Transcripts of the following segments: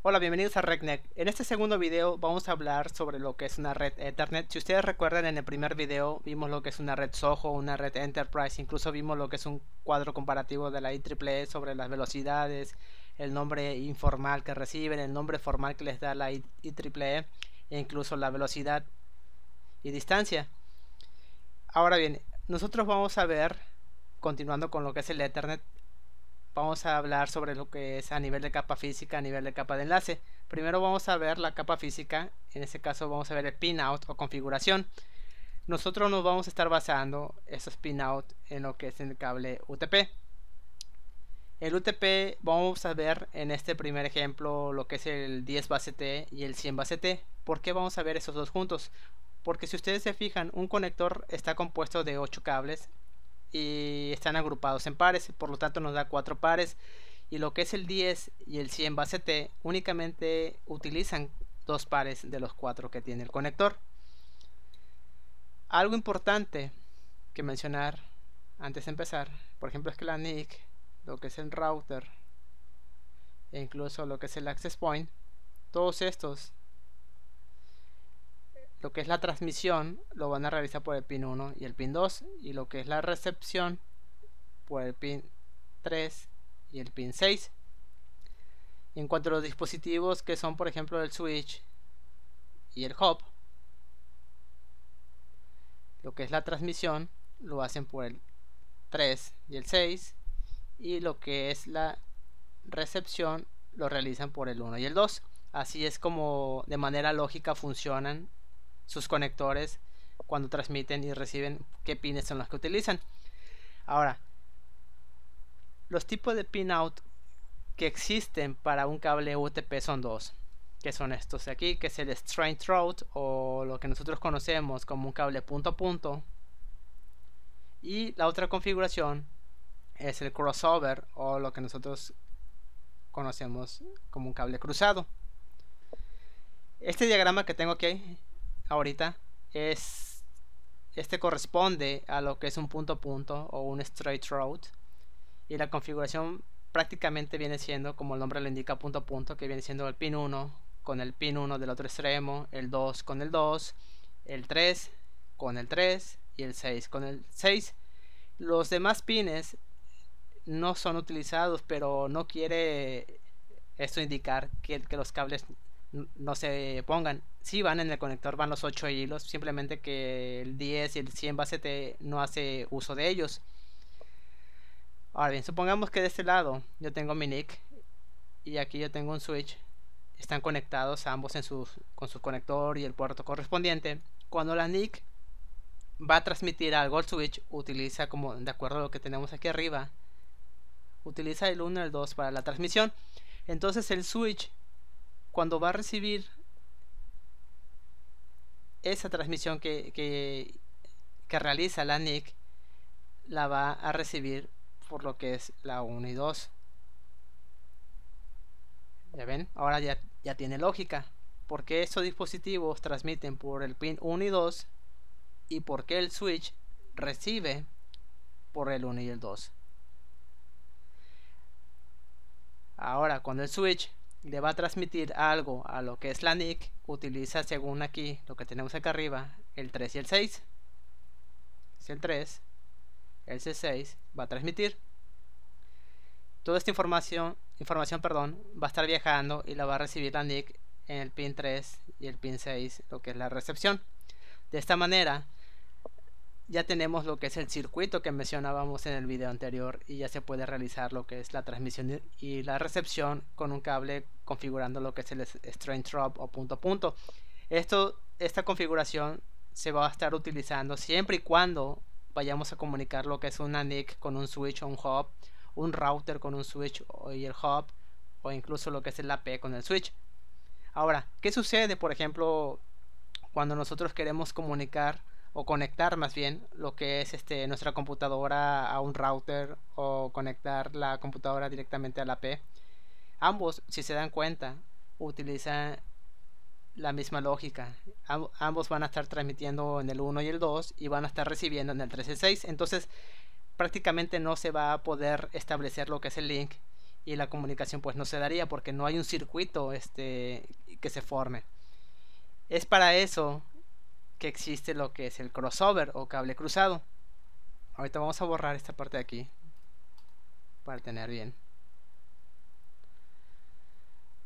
Hola, bienvenidos a RecNet. En este segundo video vamos a hablar sobre lo que es una red Ethernet. Si ustedes recuerdan, en el primer video vimos lo que es una red Soho, una red Enterprise, incluso vimos lo que es un cuadro comparativo de la IEEE sobre las velocidades, el nombre informal que reciben, el nombre formal que les da la IEEE e incluso la velocidad y distancia. Ahora bien, nosotros vamos a ver, continuando con lo que es el Ethernet, vamos a hablar sobre lo que es a nivel de capa física, a nivel de capa de enlace. Primero vamos a ver la capa física, en este caso vamos a ver el pinout o configuración. Nosotros nos vamos a estar basando esos pinout en lo que es el cable UTP. El UTP vamos a ver en este primer ejemplo lo que es el 10 base T y el 100 base T. ¿Por qué vamos a ver esos dos juntos? Porque si ustedes se fijan, un conector está compuesto de 8 cables y están agrupados en pares, por lo tanto nos da 4 pares, y lo que es el 10 y el 100 base T únicamente utilizan 2 pares de los 4 que tiene el conector. Algo importante que mencionar antes de empezar, por ejemplo, es que la NIC, lo que es el router e incluso lo que es el access point, todos estos, lo que es la transmisión lo van a realizar por el pin 1 y el pin 2, y lo que es la recepción por el pin 3 y el pin 6. En cuanto a los dispositivos que son, por ejemplo, el switch y el hub, lo que es la transmisión lo hacen por el 3 y el 6, y lo que es la recepción lo realizan por el 1 y el 2. Así es como de manera lógica funcionan sus conectores cuando transmiten y reciben, qué pines son los que utilizan. Ahora, los tipos de pinout que existen para un cable UTP son dos, que son estos de aquí, que es el straight route, o lo que nosotros conocemos como un cable punto a punto, y la otra configuración es el crossover, o lo que nosotros conocemos como un cable cruzado. Este diagrama que tengo aquí ahorita este corresponde a lo que es un punto a punto o un straight route, y la configuración prácticamente viene siendo, como el nombre lo indica, punto a punto, que viene siendo el pin 1 con el pin 1 del otro extremo, el 2 con el 2, el 3 con el 3 y el 6 con el 6. Los demás pines no son utilizados, pero no quiere esto indicar que los cables no se pongan. Si van en el conector, van los 8 hilos, simplemente que el 10 y el 100 base T no hace uso de ellos. Ahora bien, supongamos que de este lado yo tengo mi NIC y aquí yo tengo un switch. Están conectados ambos con su conector y el puerto correspondiente. Cuando la NIC va a transmitir algo al switch, utiliza, como de acuerdo a lo que tenemos aquí arriba, utiliza el 1 y el 2 para la transmisión. Entonces el switch, cuando va a recibir esa transmisión que realiza la NIC, la va a recibir por lo que es la 1 y 2. Ya ven, ahora ya tiene lógica. ¿Por qué estos dispositivos transmiten por el pin 1 y 2? ¿Y por qué el switch recibe por el 1 y el 2? Ahora, cuando el switch le va a transmitir algo a lo que es la NIC, utiliza, según aquí, lo que tenemos acá arriba, el 3 y el 6. Si el 3, el C6 va a transmitir. Toda esta información va a estar viajando y la va a recibir la NIC en el pin 3 y el pin 6, lo que es la recepción. De esta manera ya tenemos lo que es el circuito que mencionábamos en el video anterior, y ya se puede realizar lo que es la transmisión y la recepción con un cable, configurando lo que es el straight route o punto a punto. Esta configuración se va a estar utilizando siempre y cuando vayamos a comunicar lo que es una NIC con un switch o un hub, un router con un switch y el hub, o incluso lo que es el AP con el switch. Ahora, ¿qué sucede, por ejemplo, cuando nosotros queremos comunicar o conectar más bien lo que es nuestra computadora a un router, o conectar la computadora directamente al AP? Ambos, si se dan cuenta, utilizan la misma lógica. Ambos van a estar transmitiendo en el 1 y el 2 y van a estar recibiendo en el 3 y el 6. Entonces prácticamente no se va a poder establecer lo que es el link, y la comunicación pues no se daría porque no hay un circuito que se forme. Es para eso que existe lo que es el crossover o cable cruzado. Ahorita vamos a borrar esta parte de aquí para tener bien.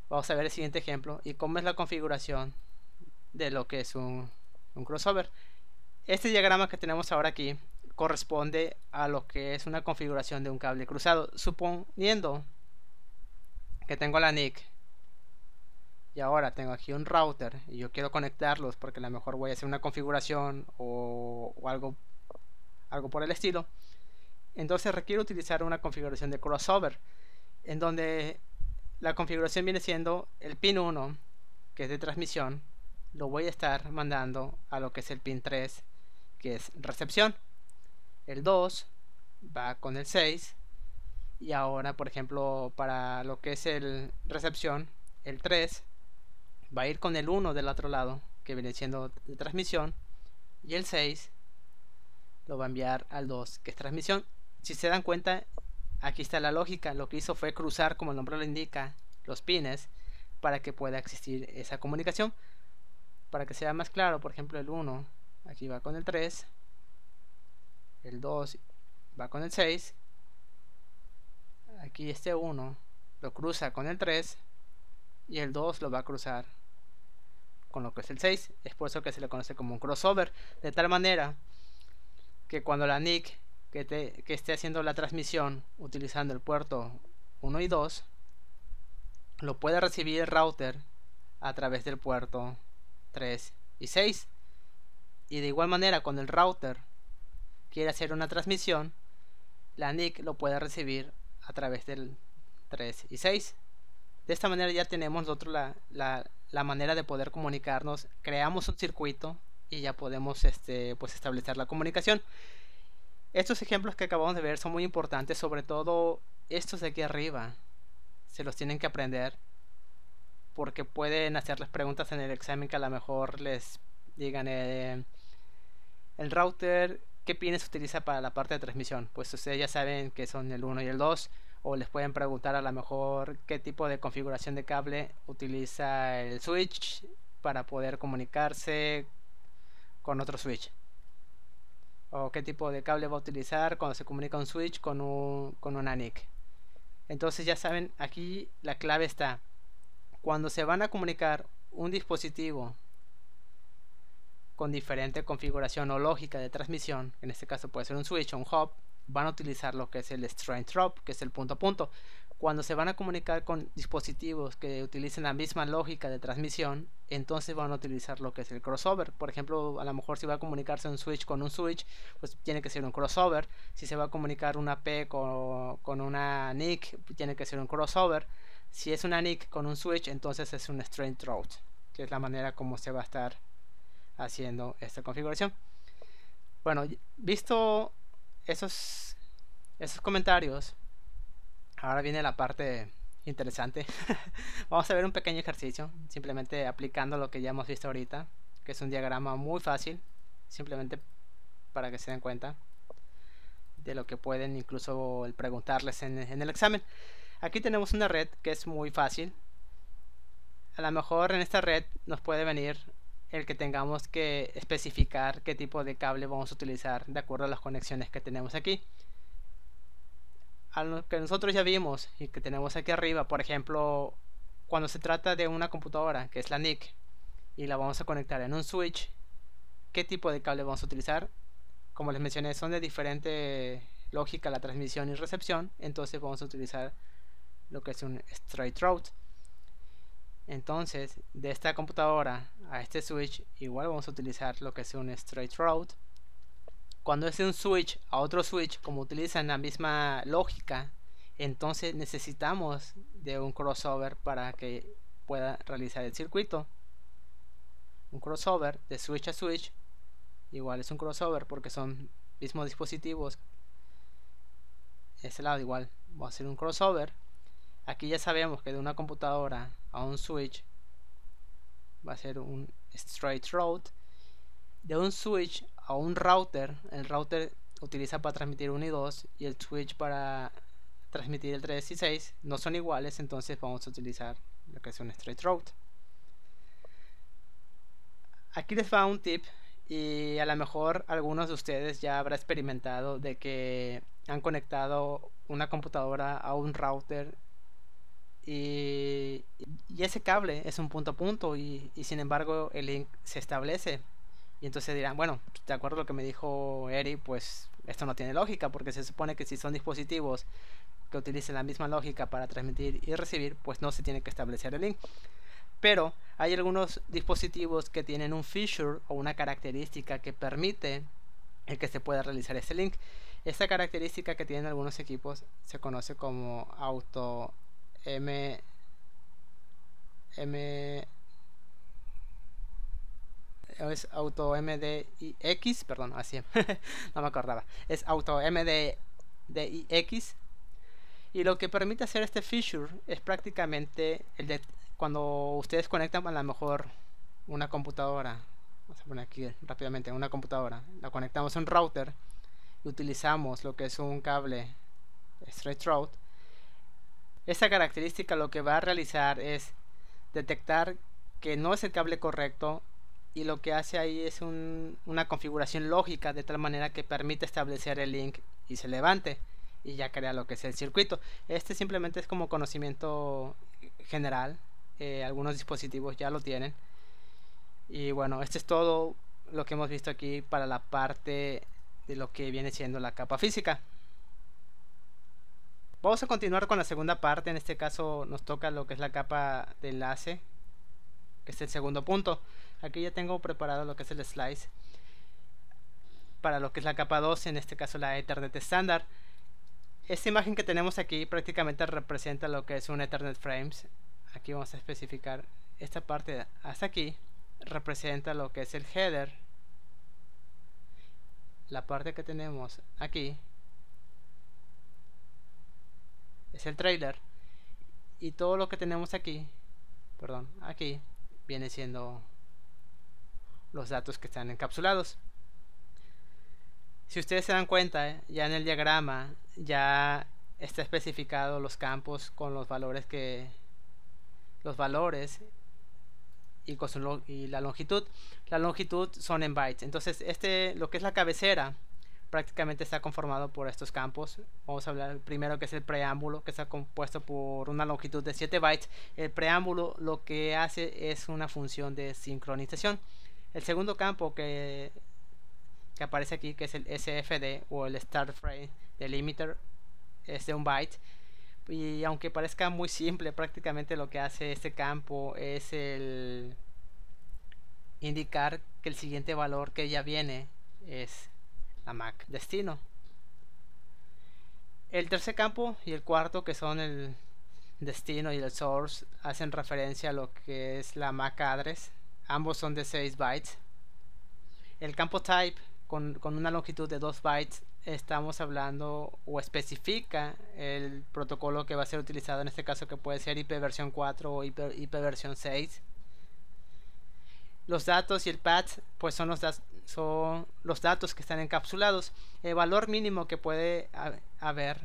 Vamos a ver el siguiente ejemplo y cómo es la configuración de lo que es un crossover. Este diagrama que tenemos ahora aquí corresponde a lo que es una configuración de un cable cruzado. Suponiendo que tengo la NIC y ahora tengo aquí un router y yo quiero conectarlos porque a lo mejor voy a hacer una configuración o algo por el estilo, entonces requiero utilizar una configuración de crossover en donde la configuración viene siendo el pin 1, que es de transmisión, lo voy a estar mandando a lo que es el pin 3, que es recepción. El 2 va con el 6 y ahora, por ejemplo, para lo que es el recepción, el 3 va a ir con el 1 del otro lado, que viene siendo de transmisión, y el 6 lo va a enviar al 2, que es transmisión. Si se dan cuenta, aquí está la lógica. Lo que hizo fue cruzar, como el nombre lo indica, los pines para que pueda existir esa comunicación. Para que sea más claro, por ejemplo, el 1 aquí va con el 3, el 2 va con el 6, aquí este 1 lo cruza con el 3 y el 2 lo va a cruzar con lo que es el 6. Es por eso que se le conoce como un crossover, de tal manera que cuando la NIC que esté haciendo la transmisión utilizando el puerto 1 y 2 lo puede recibir el router a través del puerto 3 y 6, y de igual manera cuando el router quiere hacer una transmisión, la NIC lo puede recibir a través del 3 y 6. De esta manera ya tenemos nosotros la manera de poder comunicarnos, creamos un circuito y ya podemos pues establecer la comunicación. Estos ejemplos que acabamos de ver son muy importantes, sobre todo estos de aquí arriba. Se los tienen que aprender porque pueden hacerles preguntas en el examen que a lo mejor les digan el router, ¿qué pines utiliza para la parte de transmisión? Pues ustedes ya saben que son el 1 y el 2, o les pueden preguntar a lo mejor qué tipo de configuración de cable utiliza el switch para poder comunicarse con otro switch, o qué tipo de cable va a utilizar cuando se comunica un switch con una NIC. Entonces ya saben, aquí la clave está: cuando se van a comunicar un dispositivo con diferente configuración o lógica de transmisión, en este caso puede ser un switch o un hub, van a utilizar lo que es el straight drop, que es el punto a punto. Cuando se van a comunicar con dispositivos que utilicen la misma lógica de transmisión, entonces van a utilizar lo que es el crossover. Por ejemplo, a lo mejor si va a comunicarse un switch con un switch, pues tiene que ser un crossover. Si se va a comunicar una P con una NIC, tiene que ser un crossover. Si es una NIC con un switch, entonces es un straight route, que es la manera como se va a estar haciendo esta configuración. Bueno, visto esos comentarios, ahora viene la parte interesante. Vamos a ver un pequeño ejercicio, simplemente aplicando lo que ya hemos visto ahorita, que es un diagrama muy fácil, simplemente para que se den cuenta de lo que pueden incluso preguntarles en el examen. Aquí tenemos una red que es muy fácil. A lo mejor en esta red nos puede venir el que tengamos que especificar qué tipo de cable vamos a utilizar de acuerdo a las conexiones que tenemos aquí. A lo que nosotros ya vimos y que tenemos aquí arriba, por ejemplo, cuando se trata de una computadora que es la NIC y la vamos a conectar en un switch, ¿qué tipo de cable vamos a utilizar? Como les mencioné, son de diferente lógica la transmisión y recepción, entonces vamos a utilizar lo que es un straight route. Entonces, de esta computadora a este switch, igual vamos a utilizar lo que es un straight route. Cuando es de un switch a otro switch, como utilizan la misma lógica, entonces necesitamos de un crossover para que pueda realizar el circuito. Un crossover de switch a switch igual es un crossover porque son mismos dispositivos. Este lado igual va a ser un crossover. Aquí ya sabemos que de una computadora a un switch va a ser un straight route. De un switch a un router, el router utiliza para transmitir 1 y 2 y el switch para transmitir el 3 y 6 no son iguales, entonces vamos a utilizar lo que es un straight route. Aquí les va un tip, y a lo mejor algunos de ustedes ya habrá experimentado de que han conectado una computadora a un router y ese cable es un punto a punto y sin embargo el link se establece. Y entonces dirán, bueno, de acuerdo a lo que me dijo Eri, pues esto no tiene lógica, porque se supone que si son dispositivos que utilicen la misma lógica para transmitir y recibir, pues no se tiene que establecer el link. Pero hay algunos dispositivos que tienen un feature o una característica que permite el que se pueda realizar este link. Esta característica que tienen algunos equipos se conoce como auto es auto MDIX, perdón, así no me acordaba, es auto MDIX, y lo que permite hacer este feature es prácticamente el de cuando ustedes conectan a lo mejor una computadora. Vamos a poner aquí rápidamente una computadora, la conectamos a un router y utilizamos lo que es un cable straight route. Esta característica lo que va a realizar es detectar que no es el cable correcto, y lo que hace ahí es una configuración lógica de tal manera que permite establecer el link y se levante y ya crea lo que es el circuito. Este simplemente es como conocimiento general, algunos dispositivos ya lo tienen. Y bueno, este es todo lo que hemos visto aquí para la parte de lo que viene siendo la capa física. Vamos a continuar con la segunda parte. En este caso nos toca lo que es la capa de enlace, que es el segundo punto. Aquí ya tengo preparado lo que es el slice para lo que es la capa 2, en este caso la Ethernet estándar. Esta imagen que tenemos aquí prácticamente representa lo que es un Ethernet frames. Aquí vamos a especificar esta parte hasta aquí, representa lo que es el header. La parte que tenemos aquí es el trailer, y todo lo que tenemos aquí, perdón, aquí viene siendo los datos que están encapsulados. Si ustedes se dan cuenta, ya en el diagrama ya está especificado los campos con los valores y la longitud. La longitud son en bytes. Entonces lo que es la cabecera prácticamente está conformado por estos campos. Vamos a hablar primero que es el preámbulo, que está compuesto por una longitud de 7 bytes. El preámbulo lo que hace es una función de sincronización. El segundo campo que aparece aquí, que es el SFD o el Start Frame Delimiter, es de 1 byte. Y aunque parezca muy simple, prácticamente lo que hace este campo es el indicar que el siguiente valor que ya viene es la MAC destino. El tercer campo y el cuarto, que son el destino y el source, hacen referencia a lo que es la MAC address. Ambos son de 6 bytes. El campo type con una longitud de 2 bytes, estamos hablando o especifica el protocolo que va a ser utilizado, en este caso que puede ser IP versión 4 o IP versión 6. Los datos y el path pues son los datos que están encapsulados. El valor mínimo que puede haber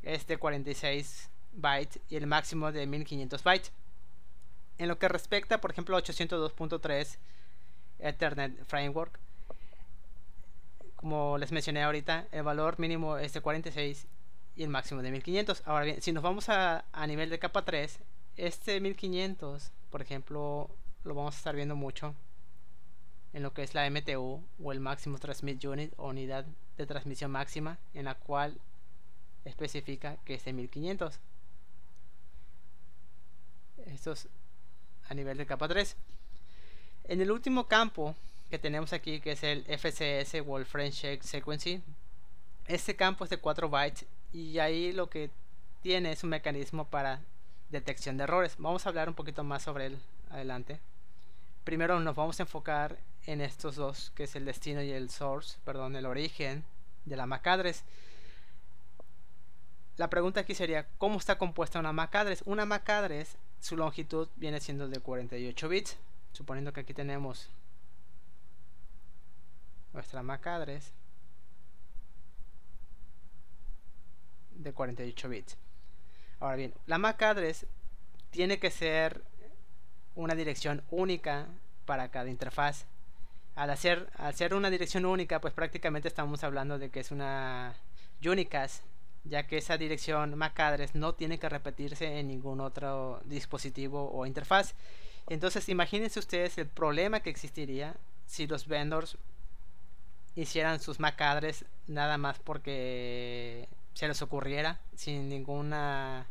es de 46 bytes y el máximo de 1500 bytes. En lo que respecta, por ejemplo, a 802.3 Ethernet Framework, como les mencioné ahorita, el valor mínimo es de 46 y el máximo de 1500. Ahora bien, si nos vamos a nivel de capa 3, este 1500, por ejemplo, lo vamos a estar viendo mucho en lo que es la MTU o el Maximum Transmit Unit o unidad de transmisión máxima, en la cual especifica que es de 1500. Esto es a nivel de capa 3. En el último campo que tenemos aquí, que es el FCS o el Frame Shake Sequencing, este campo es de 4 bytes y ahí lo que tiene es un mecanismo para detección de errores. Vamos a hablar un poquito más sobre él adelante. Primero nos vamos a enfocar en estos dos, que es el destino y el source, perdón, el origen de la MAC address. La pregunta aquí sería, ¿cómo está compuesta una MAC address? Una MAC address, su longitud viene siendo de 48 bits. Suponiendo que aquí tenemos nuestra MAC address de 48 bits. Ahora bien, la MAC address tiene que ser una dirección única para cada interfaz. Al ser una dirección única, pues prácticamente estamos hablando de que es una unicast, ya que esa dirección MAC address no tiene que repetirse en ningún otro dispositivo o interfaz. Entonces imagínense ustedes el problema que existiría si los vendors hicieran sus MAC address nada más porque se les ocurriera, sin ninguna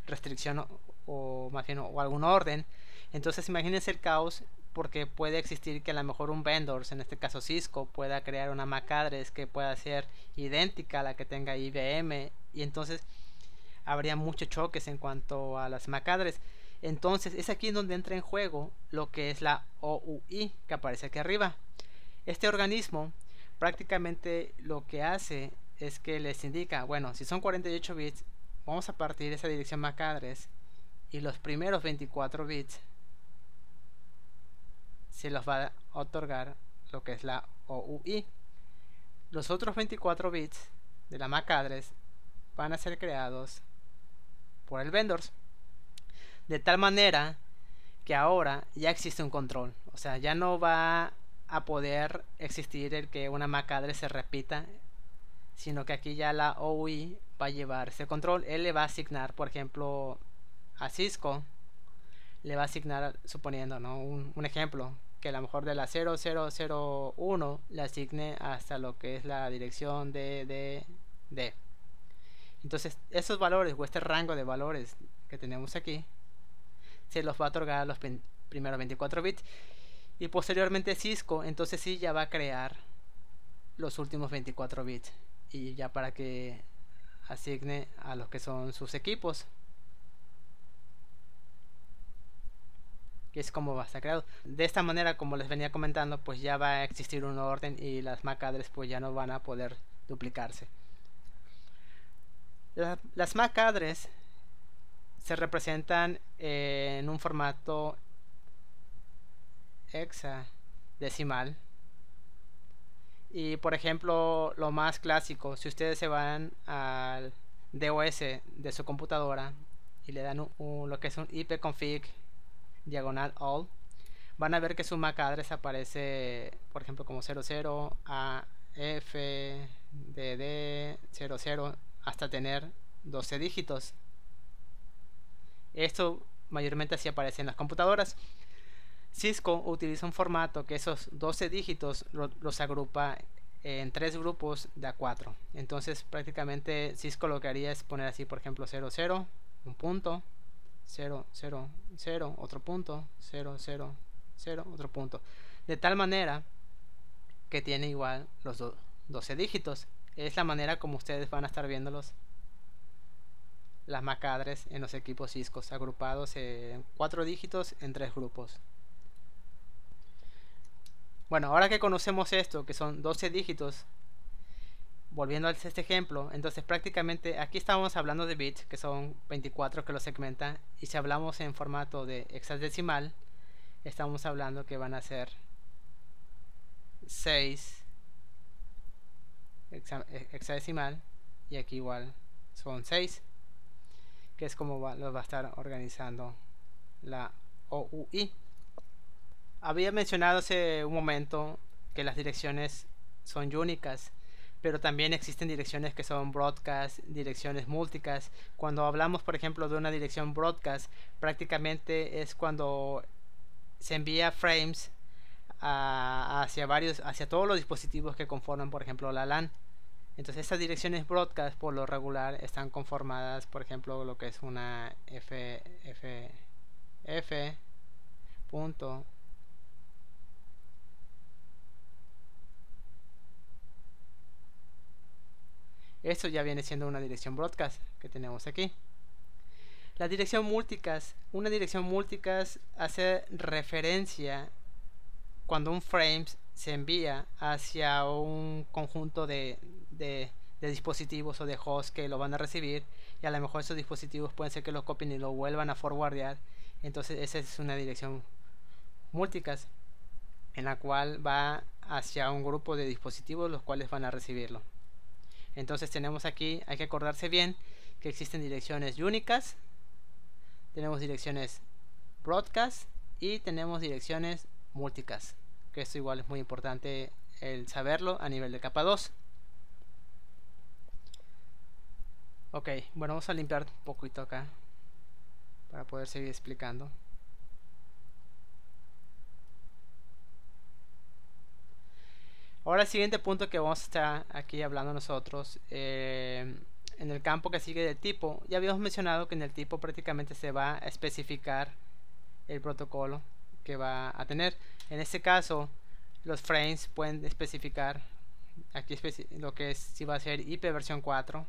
restricción o más bien o algún orden. Entonces imagínense el caos, porque puede existir que a lo mejor un vendor, en este caso Cisco, pueda crear una MAC address que pueda ser idéntica a la que tenga IBM, y entonces habría muchos choques en cuanto a las MAC address. Entonces es aquí donde entra en juego lo que es la OUI que aparece aquí arriba. Este organismo prácticamente lo que hace es que les indica, bueno, si son 48 bits, vamos a partir de esa dirección MAC address y los primeros 24 bits se los va a otorgar lo que es la OUI. Los otros 24 bits de la MAC address van a ser creados por el vendor, de tal manera que ahora ya existe un control. O sea, ya no va a poder existir el que una MAC address se repita, sino que aquí ya la OUI va a llevar ese control. Él le va a asignar, por ejemplo, a Cisco, le va a asignar, suponiendo, ¿no? un ejemplo, que a lo mejor de la 0001 le asigne hasta lo que es la dirección de. Entonces esos valores o este rango de valores que tenemos aquí se los va a otorgar a los primeros 24 bits, y posteriormente Cisco entonces sí ya va a crear los últimos 24 bits y ya para que asigne a los que son sus equipos, que es como va a estar creado. De esta manera, como les venía comentando, pues ya va a existir un orden y las MAC address pues ya no van a poder duplicarse. Las MAC address se representan en un formato hexadecimal. Y por ejemplo, lo más clásico, si ustedes se van al DOS de su computadora y le dan lo que es un ipconfig diagonal all, van a ver que su MAC address aparece, por ejemplo, como 00 AFDD00 hasta tener 12 dígitos. Esto mayormente así aparece en las computadoras. Cisco utiliza un formato que esos 12 dígitos los agrupa en 3 grupos de A4. Entonces prácticamente Cisco lo que haría es poner así, por ejemplo, 00, un punto, 000, otro punto, 000, otro punto, de tal manera que tiene igual los 12 dígitos. Es la manera como ustedes van a estar viéndolos, las MAC address en los equipos Cisco, agrupados en 4 dígitos en 3 grupos. Bueno, ahora que conocemos esto, que son 12 dígitos, volviendo a este ejemplo, entonces prácticamente aquí estamos hablando de bits, que son 24 que lo segmenta, y si hablamos en formato de hexadecimal, estamos hablando que van a ser 6 hexadecimal, y aquí igual son 6, que es como lo va a estar organizando la OUI. Había mencionado hace un momento que las direcciones son únicas, pero también existen direcciones que son broadcast, direcciones multicast. Cuando hablamos, por ejemplo, de una dirección broadcast, prácticamente es cuando se envía frames hacia todos los dispositivos que conforman, por ejemplo, la LAN. Entonces estas direcciones broadcast por lo regular están conformadas, por ejemplo, lo que es una punto esto ya viene siendo una dirección broadcast que tenemos aquí. La dirección multicast, una dirección multicast hace referencia cuando un frame se envía hacia un conjunto de dispositivos o de hosts que lo van a recibir, y a lo mejor esos dispositivos pueden ser que lo copien y lo vuelvan a forwardear. Entonces esa es una dirección multicast en la cual va hacia un grupo de dispositivos los cuales van a recibirlo. Entonces tenemos aquí, hay que acordarse bien que existen direcciones únicas, tenemos direcciones broadcast y tenemos direcciones multicast, que esto igual es muy importante el saberlo a nivel de capa 2. Ok, bueno, vamos a limpiar un poquito acá para poder seguir explicando. Ahora el siguiente punto que vamos a estar aquí hablando nosotros, en el campo que sigue del tipo, ya habíamos mencionado que en el tipo prácticamente se va a especificar el protocolo que va a tener. En este caso, los frames pueden especificar aquí lo que es si va a ser IP versión 4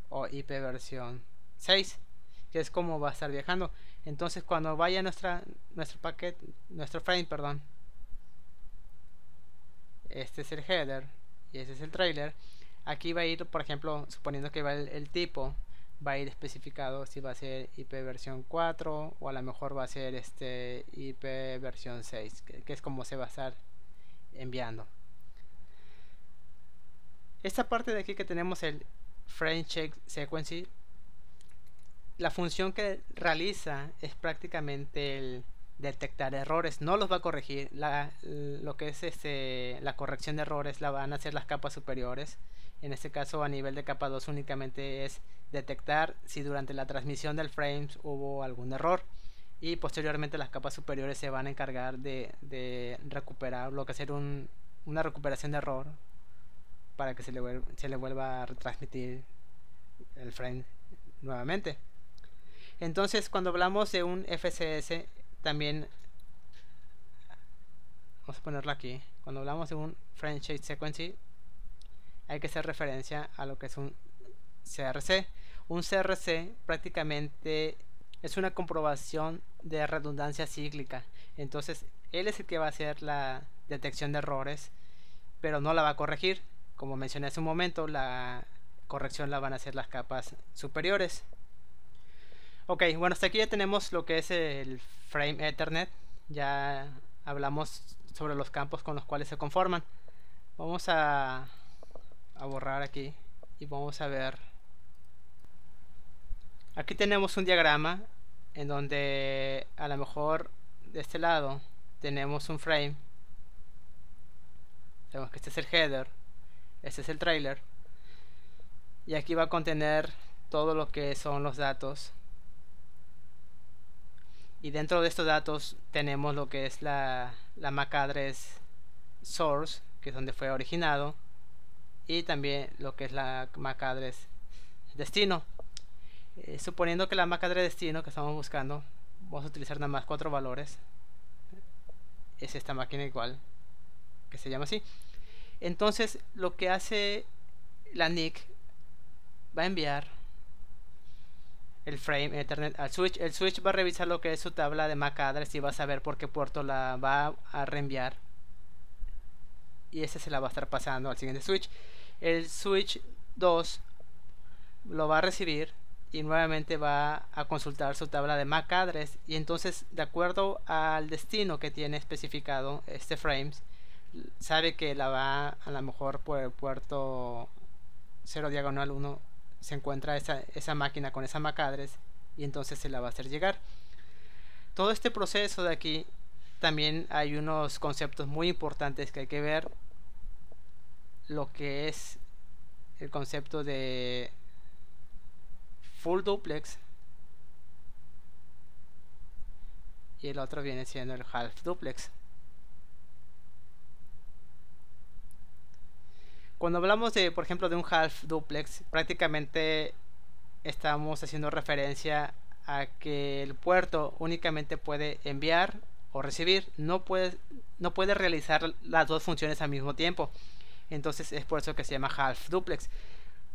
o IP versión 6, que es como va a estar viajando. Entonces cuando vaya nuestro frame, perdón, este es el header y este es el trailer. Aquí va a ir, por ejemplo, suponiendo que va el tipo, va a ir especificado si va a ser IP versión 4 o a lo mejor va a ser IP versión 6, que es como se va a estar enviando. Esta parte de aquí que tenemos el frame check sequence, la función que realiza es prácticamente el detectar errores, no los va a corregir. Lo que es la corrección de errores la van a hacer las capas superiores. En este caso, a nivel de capa 2 únicamente es detectar si durante la transmisión del frames hubo algún error, y posteriormente las capas superiores se van a encargar de recuperar lo que es una recuperación de error para que se le vuelva a retransmitir el frame nuevamente. Entonces cuando hablamos de un FCS, también vamos a ponerlo aquí, cuando hablamos de un frame check sequence hay que hacer referencia a lo que es un CRC. Un CRC prácticamente es una comprobación de redundancia cíclica. Entonces él es el que va a hacer la detección de errores, pero no la va a corregir. Como mencioné hace un momento, la corrección la van a hacer las capas superiores. Ok, bueno, hasta aquí ya tenemos lo que es el frame Ethernet. Ya hablamos sobre los campos con los cuales se conforman. Vamos a borrar aquí y vamos a ver. Aquí tenemos un diagrama en donde a lo mejor de este lado tenemos un frame. Sabemos que este es el header, este es el trailer, y aquí va a contener todo lo que son los datos. Y dentro de estos datos tenemos lo que es la MAC address source, que es donde fue originado, y también lo que es la MAC address destino. Suponiendo que la MAC address destino que estamos buscando, vamos a utilizar nada más 4 valores. Es esta máquina igual, que se llama así. Entonces lo que hace la NIC, va a enviar el frame Ethernet al switch. El switch va a revisar lo que es su tabla de MAC address y va a saber por qué puerto la va a reenviar, y ese se la va a estar pasando al siguiente switch. El switch 2 lo va a recibir y nuevamente va a consultar su tabla de MAC address, y entonces de acuerdo al destino que tiene especificado este frames, sabe que la va a lo mejor por el puerto 0/1 se encuentra esa máquina con esa MAC address, y entonces se la va a hacer llegar. Todo este proceso de aquí también hay unos conceptos muy importantes que hay que ver, lo que es el concepto de full duplex y el otro viene siendo el half duplex. Cuando hablamos de, por ejemplo, de un half duplex, prácticamente estamos haciendo referencia a que el puerto únicamente puede enviar o recibir, no puede realizar las dos funciones al mismo tiempo. Entonces es por eso que se llama half duplex.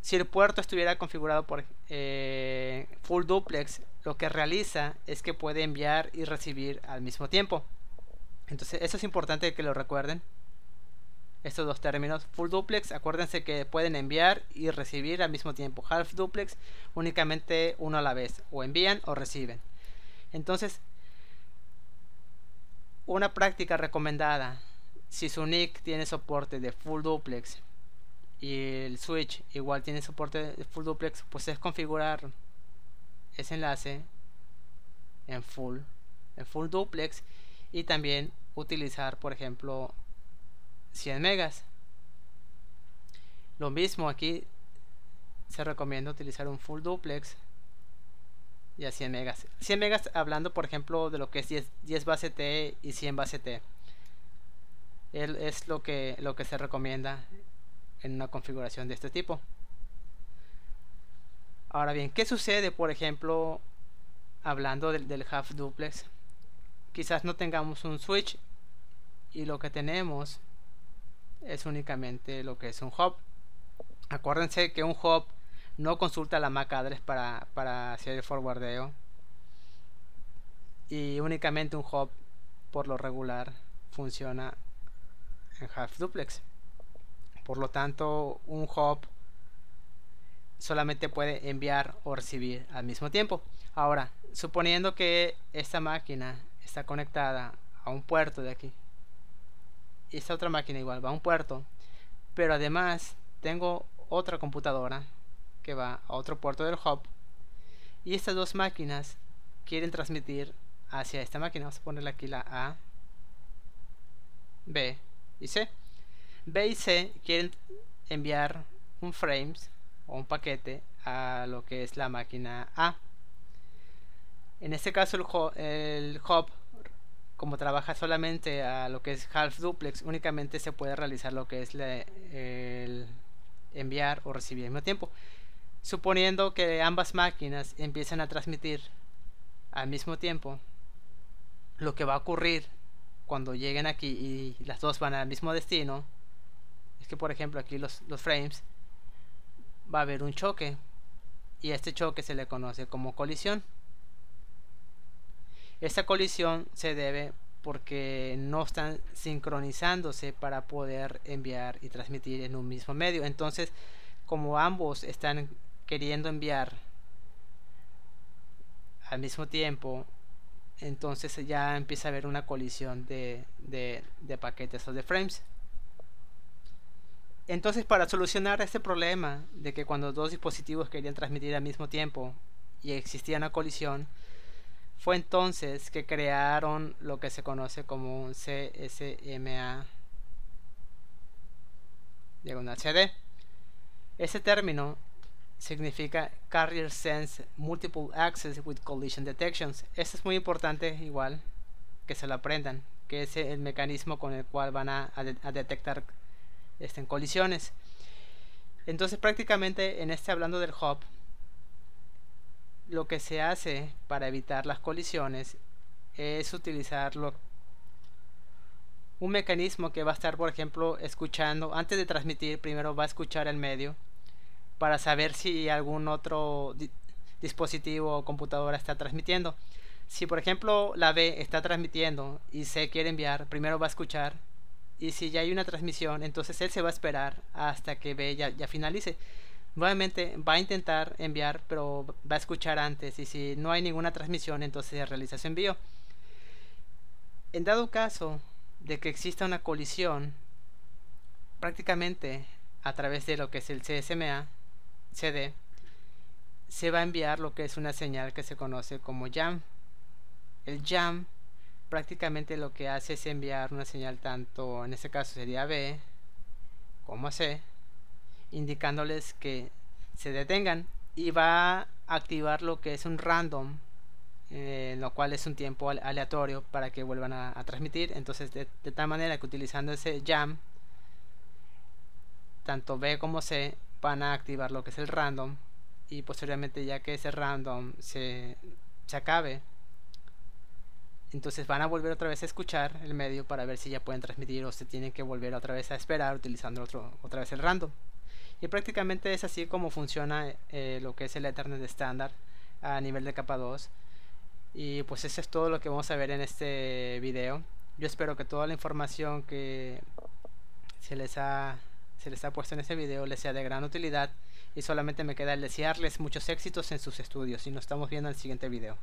Si el puerto estuviera configurado por full duplex, lo que realiza es que puede enviar y recibir al mismo tiempo. Entonces eso es importante que lo recuerden, estos dos términos. Full duplex, acuérdense que pueden enviar y recibir al mismo tiempo. Half duplex, únicamente uno a la vez, o envían o reciben. Entonces una práctica recomendada si su NIC tiene soporte de full duplex y el switch igual tiene soporte de full duplex, pues es configurar ese enlace en full duplex y también utilizar, por ejemplo, 100 megas. Lo mismo aquí se recomienda utilizar un full duplex y a 100 megas. 100 megas hablando, por ejemplo, de lo que es 10 base T y 100 base T. Es lo que se recomienda en una configuración de este tipo. Ahora bien, ¿qué sucede, por ejemplo, hablando del half duplex? Quizás no tengamos un switch y lo que tenemos es únicamente lo que es un hub. Acuérdense que un hub no consulta la MAC address para hacer el forwardeo, y únicamente un hub por lo regular funciona en half duplex. Por lo tanto, un hub solamente puede enviar o recibir al mismo tiempo. Ahora, suponiendo que esta máquina está conectada a un puerto de aquí y esta otra máquina igual va a un puerto, pero además tengo otra computadora que va a otro puerto del hub, y estas dos máquinas quieren transmitir hacia esta máquina. Vamos a ponerle aquí la A, B y C. B y C quieren enviar un frames o un paquete a lo que es la máquina A. En este caso el hub, como trabaja solamente a lo que es half duplex, únicamente se puede realizar lo que es el enviar o recibir al mismo tiempo. Suponiendo que ambas máquinas empiezan a transmitir al mismo tiempo, lo que va a ocurrir cuando lleguen aquí y las dos van al mismo destino es que, por ejemplo, aquí los frames, va a haber un choque, y este choque se le conoce como colisión. Esta colisión se debe porque no están sincronizándose para poder enviar y transmitir en un mismo medio. Entonces, como ambos están queriendo enviar al mismo tiempo, entonces ya empieza a haber una colisión de paquetes o de frames. Entonces, para solucionar este problema de que cuando dos dispositivos querían transmitir al mismo tiempo y existía una colisión, fue entonces que crearon lo que se conoce como un CSMA /CD. Ese término significa Carrier Sense Multiple Access with Collision Detections. Esto es muy importante, igual que se lo aprendan, que es el mecanismo con el cual van a detectar en colisiones. Entonces, prácticamente hablando del hub, lo que se hace para evitar las colisiones es utilizar un mecanismo que va a estar, por ejemplo, escuchando antes de transmitir. Primero va a escuchar el medio para saber si algún otro dispositivo o computadora está transmitiendo. Si, por ejemplo, la B está transmitiendo y C quiere enviar, primero va a escuchar, y si ya hay una transmisión, entonces él se va a esperar hasta que B ya finalice. Nuevamente va a intentar enviar, pero va a escuchar antes, y si no hay ninguna transmisión, entonces se realiza su envío. En dado caso de que exista una colisión, prácticamente a través de lo que es el CSMA CD, se va a enviar lo que es una señal que se conoce como jam. El jam prácticamente lo que hace es enviar una señal, tanto en este caso sería B como C, indicándoles que se detengan, y va a activar lo que es un random, lo cual es un tiempo aleatorio para que vuelvan a transmitir. Entonces, de tal manera que utilizando ese jam, tanto B como C van a activar lo que es el random, y posteriormente, ya que ese random se acabe, entonces van a volver otra vez a escuchar el medio para ver si ya pueden transmitir, o se tienen que volver otra vez a esperar utilizando otra vez el random. Y prácticamente es así como funciona lo que es el Ethernet estándar a nivel de capa 2. Y pues eso es todo lo que vamos a ver en este video. Yo espero que toda la información que se les ha puesto en este video les sea de gran utilidad, y solamente me queda el desearles muchos éxitos en sus estudios, y nos estamos viendo en el siguiente video.